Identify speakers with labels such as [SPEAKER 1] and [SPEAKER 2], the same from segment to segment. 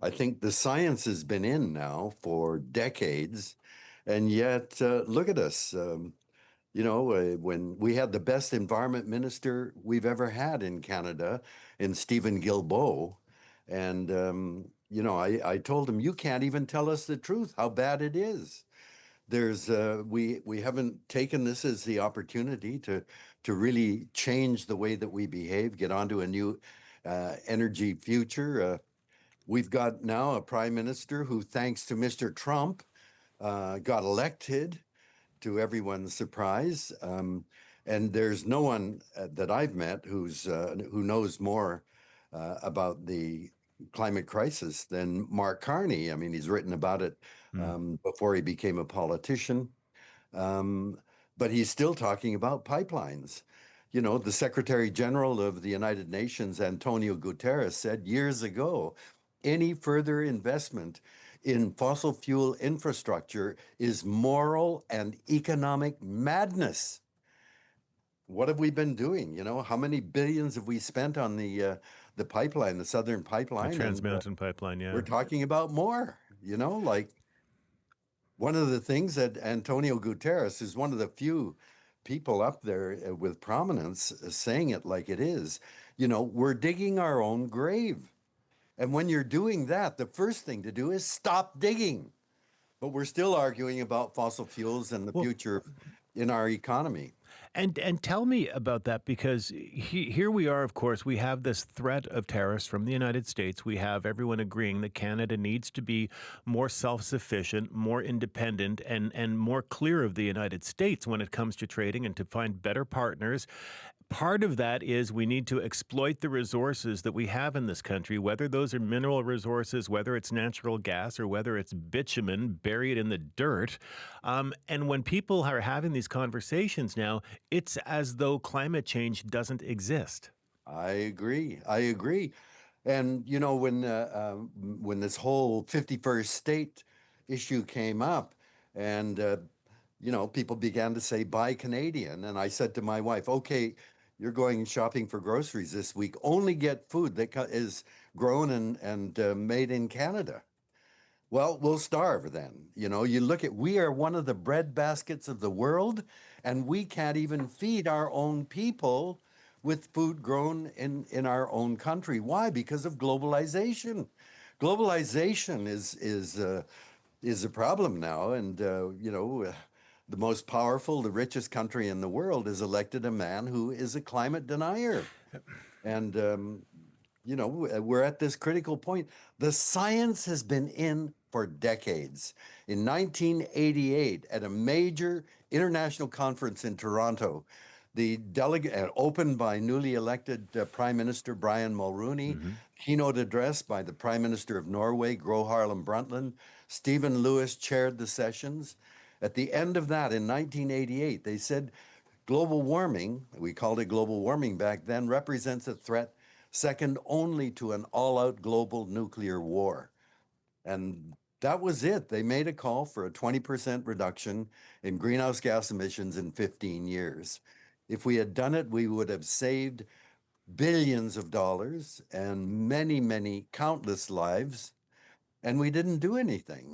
[SPEAKER 1] I think the science has been in now for decades, and yet look at us. When we had the best environment minister we've ever had in Canada, in Stephen Guilbeault, and I told him, you can't even tell us the truth, how bad it is. We haven't taken this as the opportunity to really change the way that we behave, get onto a new energy future. We've got now a prime minister who, thanks to Mr. Trump, got elected to everyone's surprise. And there's no one that I've met who knows more about the climate crisis than Mark Carney. I mean, he's written about it
[SPEAKER 2] Hmm.
[SPEAKER 1] before he became a politician. Um, but he's still talking about pipelines. You know, the Secretary General of the United Nations, Antonio Guterres, said years ago, any further investment in fossil fuel infrastructure is moral and economic madness. What have we been doing? You know, how many billions have we spent on the pipeline, the Southern
[SPEAKER 2] The
[SPEAKER 1] Pipeline,
[SPEAKER 2] Trans
[SPEAKER 1] and
[SPEAKER 2] Mountain Pipeline,
[SPEAKER 1] we're
[SPEAKER 2] yeah.
[SPEAKER 1] talking about more. Like one of the things that Antonio Guterres is one of the few people up there with prominence saying it like it is. We're digging our own grave. And when you're doing that, the first thing to do is stop digging. But we're still arguing about fossil fuels and the
[SPEAKER 2] Well,
[SPEAKER 1] future in our economy.
[SPEAKER 2] and tell me about that because here we are, of course, we have this threat of tariffs from the United States. We have everyone agreeing that Canada needs to be more self-sufficient, more independent, and more clear of the United States when it comes to trading and to find better partners. Part of that is we need to exploit the resources that we have in this country, whether those are mineral resources, whether it's natural gas, or whether it's bitumen buried in the dirt. And when people are having these conversations now, it's as though climate change doesn't exist.
[SPEAKER 1] I agree. I agree. And when this whole 51st state issue came up, and people began to say buy Canadian, and I said to my wife, "Okay, you're going shopping for groceries this week. Only get food that is grown and made in Canada." Well, we'll starve then. You look at, we are one of the bread baskets of the world, and we can't even feed our own people with food grown in our own country. Why? Because of globalization. Globalization is a problem now, and the most powerful, the richest country in the world has elected a man who is a climate denier. And we're at this critical point. The science has been in for decades. In 1988, at a major international conference in Toronto, the delegate, opened by newly elected Prime Minister Brian Mulroney,
[SPEAKER 2] Hmm.
[SPEAKER 1] keynote address by the Prime Minister of Norway, Gro Harlem Brundtland. Stephen Lewis chaired the sessions. At the end of that, in 1988, they said global warming, we called it global warming back then, represents a threat second only to an all out global nuclear war. And that was it. They made a call for a 20% reduction in greenhouse gas emissions in 15 years. If we had done it, we would have saved billions of dollars and many, many countless lives. And we didn't do anything.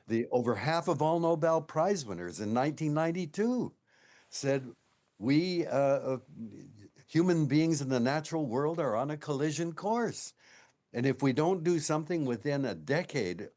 [SPEAKER 1] The over half of all Nobel Prize winners in 1992 said we human beings in the natural world are on a collision course. And if we don't do something within a decade,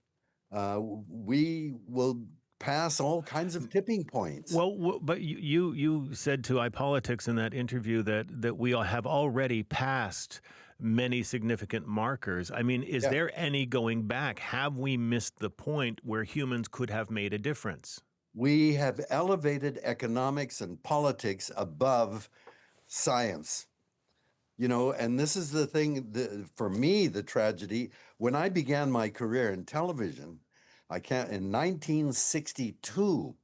[SPEAKER 1] we will pass all kinds of tipping points.
[SPEAKER 2] Well, but you said to iPolitics in that interview that we all have already passed many significant markers. I mean, is
[SPEAKER 1] Yeah.
[SPEAKER 2] there any going back? Have we missed the point where humans could have made a difference?
[SPEAKER 1] We have elevated economics and politics above science. And this is the thing, for me, the tragedy. When I began my career in television, in 1962,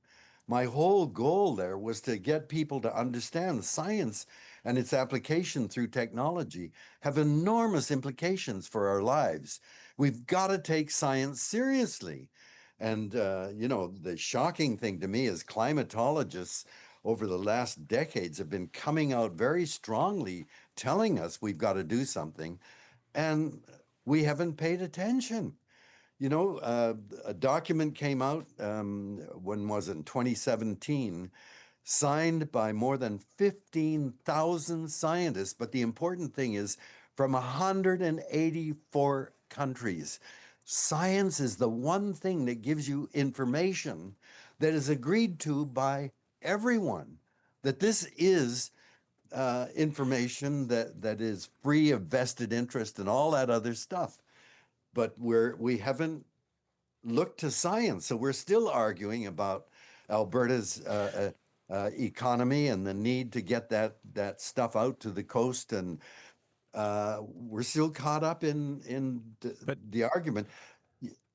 [SPEAKER 1] my whole goal there was to get people to understand science and its application through technology have enormous implications for our lives. We've got to take science seriously. And, the shocking thing to me is climatologists over the last decades have been coming out very strongly telling us we've got to do something. And we haven't paid attention. You know, a document came out, when was it, in 2017, signed by more than 15,000 scientists. But the important thing is from 184 countries. Science is the one thing that gives you information that is agreed to by everyone. That this is information that is free of vested interest and all that other stuff. But we haven't looked to science, so we're still arguing about Alberta's economy and the need to get that stuff out to the coast, and we're still caught up in
[SPEAKER 2] But
[SPEAKER 1] the argument.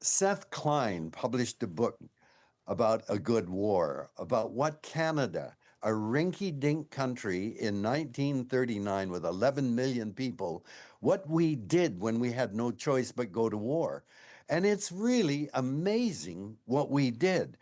[SPEAKER 1] Seth Klein published a book about a good war, about what Canada, a rinky-dink country in 1939 with 11 million people, what we did when we had no choice but go to war. And it's really amazing what we did.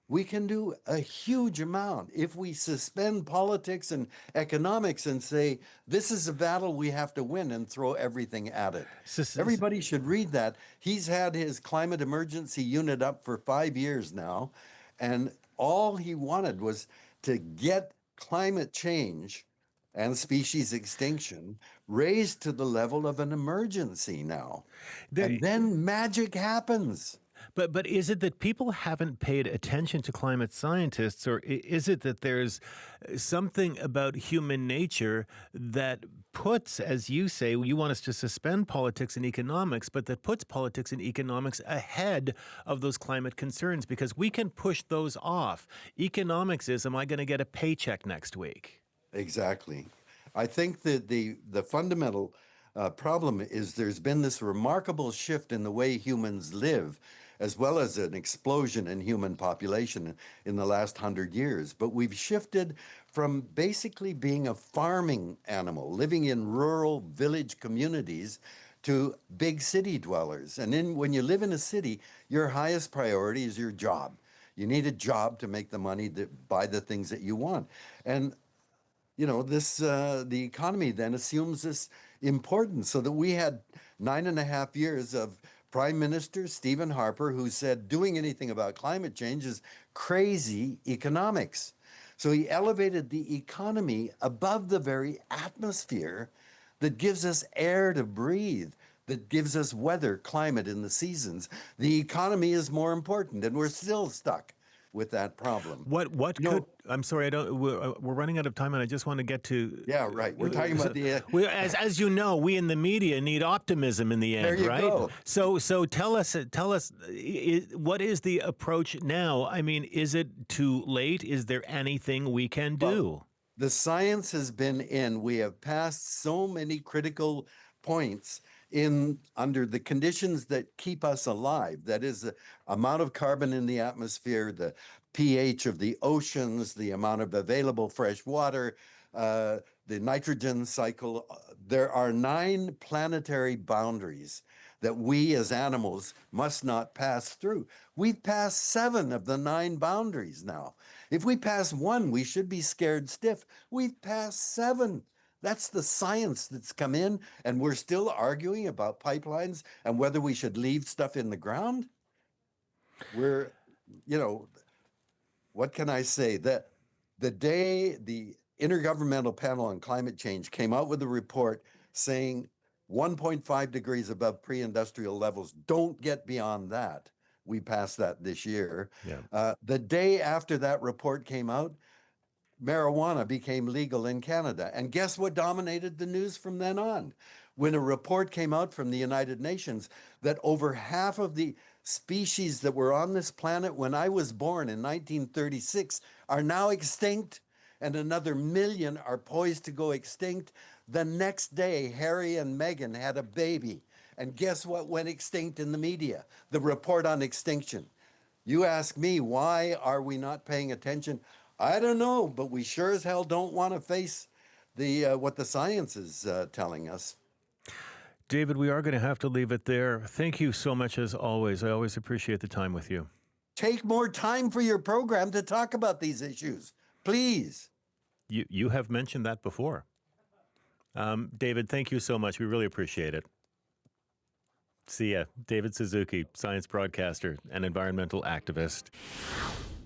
[SPEAKER 1] We can do a huge amount if we suspend politics and economics and say, this is a battle we have to win, and throw everything at it.
[SPEAKER 2] sus- s-
[SPEAKER 1] Everybody should read that. He's had his climate emergency unit up for 5 years now, and all he wanted was to get climate change and species extinction raised to the level of an emergency now.
[SPEAKER 2] there,
[SPEAKER 1] And then magic happens.
[SPEAKER 2] but is it that people haven't paid attention to climate scientists, or is it that there's something about human nature that puts, as you say, you want us to suspend politics and economics, but that puts politics and economics ahead of those climate concerns because we can push those off. Economics is, am I going to get a paycheck next week?
[SPEAKER 1] Exactly. I think that the fundamental problem is there's been this remarkable shift in the way humans live, as well as an explosion in human population in the last 100 years. But we've shifted from basically being a farming animal, living in rural village communities, to big city dwellers. And then when you live in a city, your highest priority is your job. You need a job to make the money to buy the things that you want. And this the economy then assumes this importance, so that we had 9.5 years of Prime Minister Stephen Harper, who said doing anything about climate change is crazy economics. So he elevated the economy above the very atmosphere that gives us air to breathe, that gives us weather, climate in the seasons. The economy is more important, and we're still stuck with that problem.
[SPEAKER 2] What
[SPEAKER 1] You
[SPEAKER 2] could,
[SPEAKER 1] know,
[SPEAKER 2] I'm sorry, I don't. We're running out of time, and I just want to get to.
[SPEAKER 1] yeah, right. We're talking about the
[SPEAKER 2] As you know, we in the media need optimism in the
[SPEAKER 1] there
[SPEAKER 2] end,
[SPEAKER 1] you
[SPEAKER 2] right?
[SPEAKER 1] go.
[SPEAKER 2] So tell us, what is the approach now? I mean, is it too late? Is there anything we can
[SPEAKER 1] Well,
[SPEAKER 2] do?
[SPEAKER 1] the science has been in. We have passed so many critical points in under the conditions that keep us alive. That is the amount of carbon in the atmosphere, the pH of the oceans, the amount of available fresh water, uh, the nitrogen cycle. There are 9 planetary boundaries that we as animals must not pass through. We've passed 7 of the 9 boundaries now. If we pass one, we should be scared stiff. We've passed 7. That's the science that's come in, and we're still arguing about pipelines and whether we should leave stuff in the ground. We're, you know, what can I say? That the day the Intergovernmental Panel on Climate Change came out with a report saying 1.5 degrees above pre-industrial levels, don't get beyond that. We passed that this year.
[SPEAKER 2] Yeah.
[SPEAKER 1] The day after that report came out, marijuana became legal in Canada. And guess what dominated the news from then on? When a report came out from the United Nations that over half of the species that were on this planet when I was born in 1936 are now extinct, and another million are poised to go extinct. The next day, Harry and Meghan had a baby. And guess what went extinct in the media? The report on extinction. You ask me, why are we not paying attention? I don't know, but we sure as hell don't want to face the what the science is telling us.
[SPEAKER 2] David, we are going to have to leave it there. Thank you so much as always. I always appreciate the time with you.
[SPEAKER 1] Take more time for your program to talk about these issues, please.
[SPEAKER 2] You have mentioned that before. David, thank you so much. We really appreciate it. See ya. David Suzuki, science broadcaster and environmental activist.